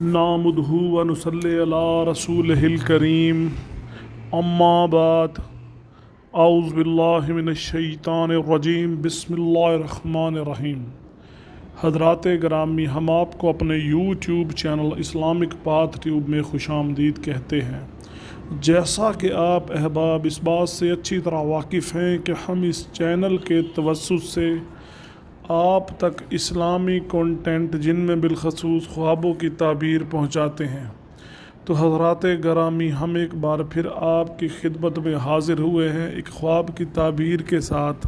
نعمدہ ونصلی علی رسولہ الکریم اما بعد اعوذ باللہ من الشیطان الرجیم بسم اللہ الرحمن الرحیم۔ حضرات گرامی، ہم آپ کو اپنے YouTube channel Islamic path tube میں خوش آمدید کہتے ہیں۔ جیسا کہ آپ احباب اس بات سے اچھی طرح واقف ہیں کہ ہم اس چینل کے توسط سے آپ تک اسلامی کنٹینٹ جن میں بالخصوص خوابوں کی تعبیر پہنچاتے ہیں، تو حضرات گرامی ہم ایک بار پھر آپ کی خدمت میں حاضر ہوئے ہیں ایک خواب کی تعبیر کے ساتھ،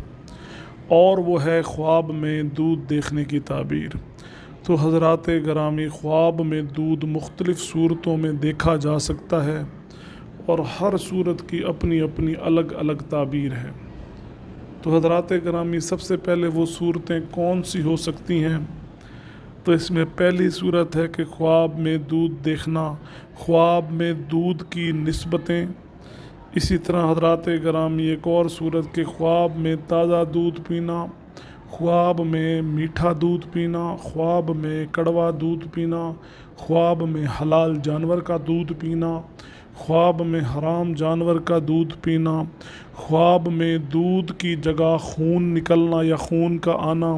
اور وہ ہے خواب میں دودھ دیکھنے کی تعبیر۔ تو حضرات گرامی، خواب میں دودھ مختلف صورتوں میں دیکھا جا سکتا ہے اور ہر صورت کی اپنی اپنی الگ الگ تعبیر ہے۔ تو حضرات گرامی، سب سے پہلے وہ صورتیں کون سی ہو سکتی ہیں؟ تو اس میں پہلی صورت ہے کہ خواب میں دودھ دیکھنا، خواب میں دودھ کی نسبتیں۔ اسی طرح حضرات گرامی ایک اور صورت کہ خواب میں تازہ دودھ پینا، خواب میں میٹھا دودھ پینا، خواب میں کڑوا دودھ پینا، خواب میں حلال جانور کا دودھ پینا، خواب میں حرام جانور کا دودھ پینا، خواب میں دودھ کی جگہ خون نکلنا یا خون کا آنا۔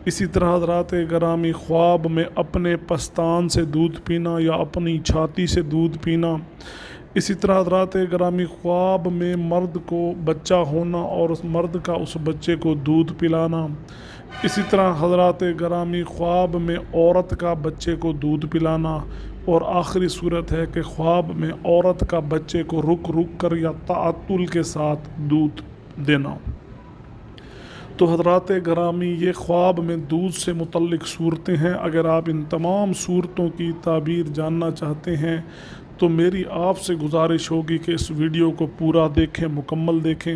اسی طرح حضرات گرامی خواب میں اپنے پستان سے دودھ پینا یا اپنی چھاتی سے دودھ پینا۔ اسی طرح حضرات گرامی خواب میں مرد کو بچہ ہونا اور اس مرد کا اس بچے کو دودھ پلانا۔ اسی طرح حضرات گرامی خواب میں عورت کا بچے کو دودھ پلانا۔ اور آخری صورت ہے کہ خواب میں عورت کا بچے کو رک رک کر یا تعطل کے ساتھ دودھ دینا۔ تو حضرات گرامی یہ خواب میں دودھ سے متعلق صورتیں ہیں۔ اگر آپ ان تمام صورتوں کی تعبیر جاننا چاہتے ہیں تو میری آپ سے گزارش ہوگی کہ اس ویڈیو کو پورا دیکھیں، مکمل دیکھیں۔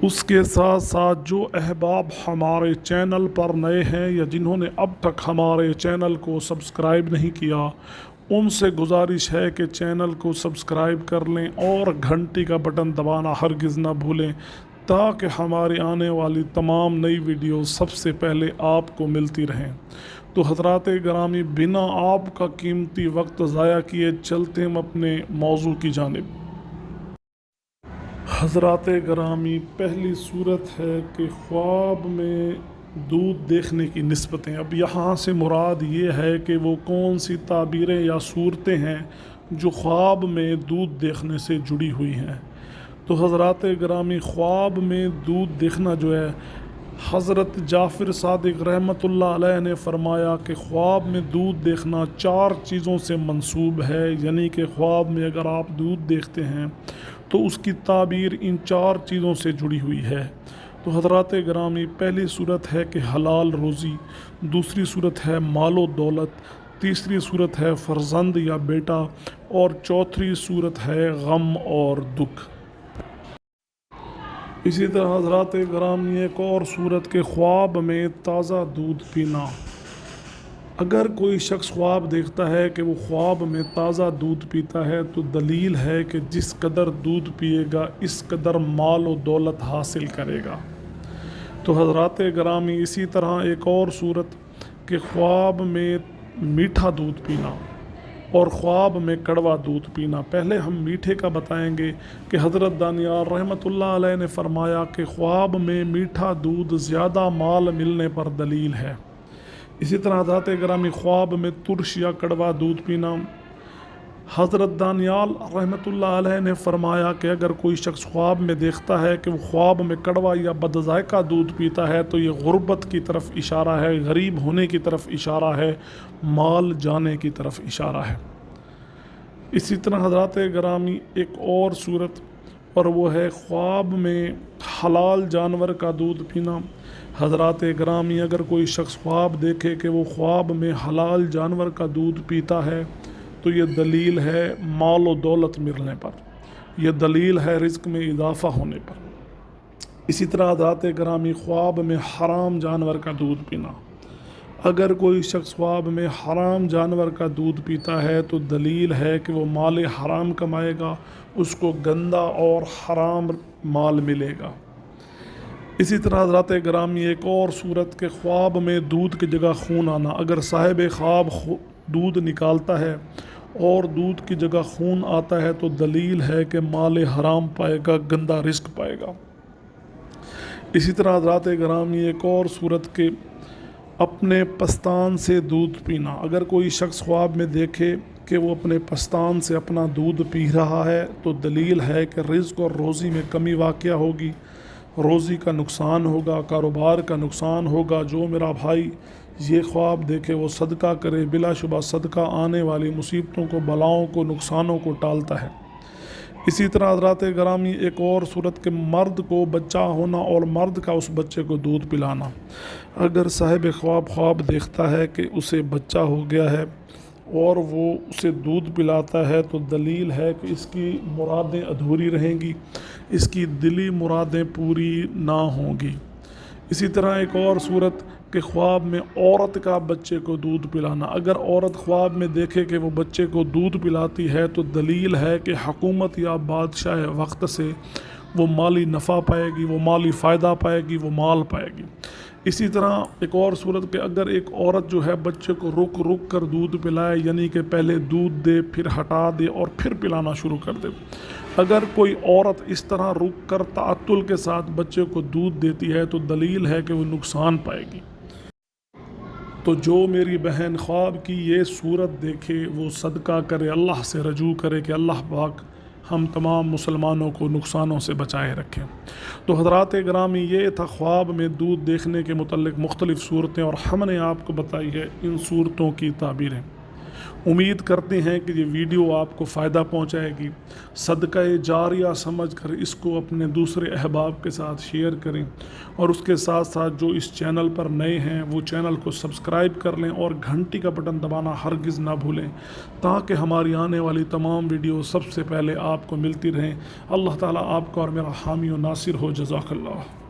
اس کے ساتھ ساتھ جو احباب ہمارے چینل پر نئے ہیں یا جنہوں نے اب تک ہمارے چینل کو سبسکرائب نہیں کیا، ان سے گزارش ہے کہ چینل کو سبسکرائب کر لیں اور گھنٹی کا بٹن دبانا ہرگز نہ بھولیں، تاکہ ہماری آنے والی تمام نئی ویڈیو سب سے پہلے آپ کو ملتی رہیں۔ تو حضرات گرامی بنا آپ کا قیمتی وقت ضائع کیے چلتے ہم اپنے موضوع کی جانب۔ حضرات گرامی پہلی صورت ہے کہ خواب میں دودھ دیکھنے کی نسبتیں۔ اب یہاں سے مراد یہ ہے کہ وہ کون سی تعبیریں یا صورتیں ہیں جو خواب میں دودھ دیکھنے سے جڑی ہوئی ہیں۔ تو حضرات گرامی خواب میں دودھ دیکھنا جو ہے، حضرت جعفر صادق رحمۃ اللہ علیہ نے فرمایا کہ خواب میں دودھ دیکھنا 4 چیزوں سے منسوب ہے، یعنی کہ خواب میں اگر آپ دودھ دیکھتے ہیں تو اس کی تعبیر ان 4 چیزوں سے جڑی ہوئی ہے۔ تو حضرات گرامی پہلی صورت ہے کہ حلال روزی، دوسری صورت ہے مال و دولت، تیسری صورت ہے فرزند یا بیٹا، اور چوتھی صورت ہے غم اور دکھ۔ اسی طرح حضرات گرامی ایک اور صورت کے خواب میں تازہ دودھ پینا۔ اگر کوئی شخص خواب دیکھتا ہے کہ وہ خواب میں تازہ دودھ پیتا ہے تو دلیل ہے کہ جس قدر دودھ پیے گا اس قدر مال و دولت حاصل کرے گا۔ تو حضرات گرامی اسی طرح ایک اور صورت کہ خواب میں میٹھا دودھ پینا اور خواب میں کڑوا دودھ پینا۔ پہلے ہم میٹھے کا بتائیں گے کہ حضرت دانیال رحمۃ اللہ علیہ نے فرمایا کہ خواب میں میٹھا دودھ زیادہ مال ملنے پر دلیل ہے۔ اسی طرح حضرات گرامی خواب میں ترش یا کڑوا دودھ پینا، حضرت دانیال رحمۃ اللہ علیہ نے فرمایا کہ اگر کوئی شخص خواب میں دیکھتا ہے کہ وہ خواب میں کڑوا یا بد ذائقہ دودھ پیتا ہے تو یہ غربت کی طرف اشارہ ہے، غریب ہونے کی طرف اشارہ ہے، مال جانے کی طرف اشارہ ہے۔ اسی طرح حضرات گرامی ایک اور صورت، اور وہ ہے خواب میں حلال جانور کا دودھ پینا۔ حضرات گرامی اگر کوئی شخص خواب دیکھے کہ وہ خواب میں حلال جانور کا دودھ پیتا ہے تو یہ دلیل ہے مال و دولت ملنے پر، یہ دلیل ہے رزق میں اضافہ ہونے پر۔ اسی طرح حضرات گرامی خواب میں حرام جانور کا دودھ پینا۔ اگر کوئی شخص خواب میں حرام جانور کا دودھ پیتا ہے تو دلیل ہے کہ وہ مال حرام کمائے گا، اس کو گندا اور حرام مال ملے گا۔ اسی طرح حضرات گرامی ایک اور صورت کے خواب میں دودھ کی جگہ خون آنا۔ اگر صاحب خواب دودھ نکالتا ہے اور دودھ کی جگہ خون آتا ہے تو دلیل ہے کہ مال حرام پائے گا، گندہ رزق پائے گا۔ اسی طرح حضرات گرامی ایک اور صورت کے اپنے پستان سے دودھ پینا، اگر کوئی شخص خواب میں دیکھے کہ وہ اپنے پستان سے اپنا دودھ پی رہا ہے تو دلیل ہے کہ رزق اور روزی میں کمی واقع ہوگی، روزی کا نقصان ہوگا، کاروبار کا نقصان ہوگا۔ جو میرا بھائی یہ خواب دیکھے وہ صدقہ کرے، بلا شبہ صدقہ آنے والی مصیبتوں کو، بلاؤں کو، نقصانوں کو ٹالتا ہے۔ اسی طرح حضرات گرامی ایک اور صورت کے مرد کو بچہ ہونا اور مرد کا اس بچے کو دودھ پلانا، اگر صاحب خواب دیکھتا ہے کہ اسے بچہ ہو گیا ہے اور وہ اسے دودھ پلاتا ہے تو دلیل ہے کہ اس کی مرادیں ادھوری رہیں گی، اس کی دلی مرادیں پوری نہ ہوں گی۔ اسی طرح ایک اور صورت کہ خواب میں عورت کا بچے کو دودھ پلانا، اگر عورت خواب میں دیکھے کہ وہ بچے کو دودھ پلاتی ہے تو دلیل ہے کہ حکومت یا بادشاہ وقت سے وہ مالی نفع پائے گی، وہ مالی فائدہ پائے گی، وہ مال پائے گی۔ اسی طرح ایک اور صورت کہ اگر ایک عورت جو ہے بچے کو رک رک کر دودھ پلائے، یعنی کہ پہلے دودھ دے پھر ہٹا دے اور پھر پلانا شروع کر دے، اگر کوئی عورت اس طرح رک کر تعطل کے ساتھ بچے کو دودھ دیتی ہے تو دلیل ہے کہ وہ نقصان پائے گی۔ تو جو میری بہن خواب کی یہ صورت دیکھے وہ صدقہ کرے، اللہ سے رجوع کرے کہ اللہ پاک ہم تمام مسلمانوں کو نقصانوں سے بچائے رکھیں۔ تو حضرات گرامی یہ تھا خواب میں دودھ دیکھنے کے متعلق مختلف صورتیں، اور ہم نے آپ کو بتائی ہے ان صورتوں کی تعبیریں۔ امید کرتے ہیں کہ یہ ویڈیو آپ کو فائدہ پہنچائے گی، صدقہ جاریہ سمجھ کر اس کو اپنے دوسرے احباب کے ساتھ شیئر کریں، اور اس کے ساتھ ساتھ جو اس چینل پر نئے ہیں وہ چینل کو سبسکرائب کر لیں اور گھنٹی کا بٹن دبانا ہرگز نہ بھولیں تاکہ ہماری آنے والی تمام ویڈیو سب سے پہلے آپ کو ملتی رہیں۔ اللہ تعالیٰ آپ کا اور میرا حامی و ناصر ہو۔ جزاک اللہ۔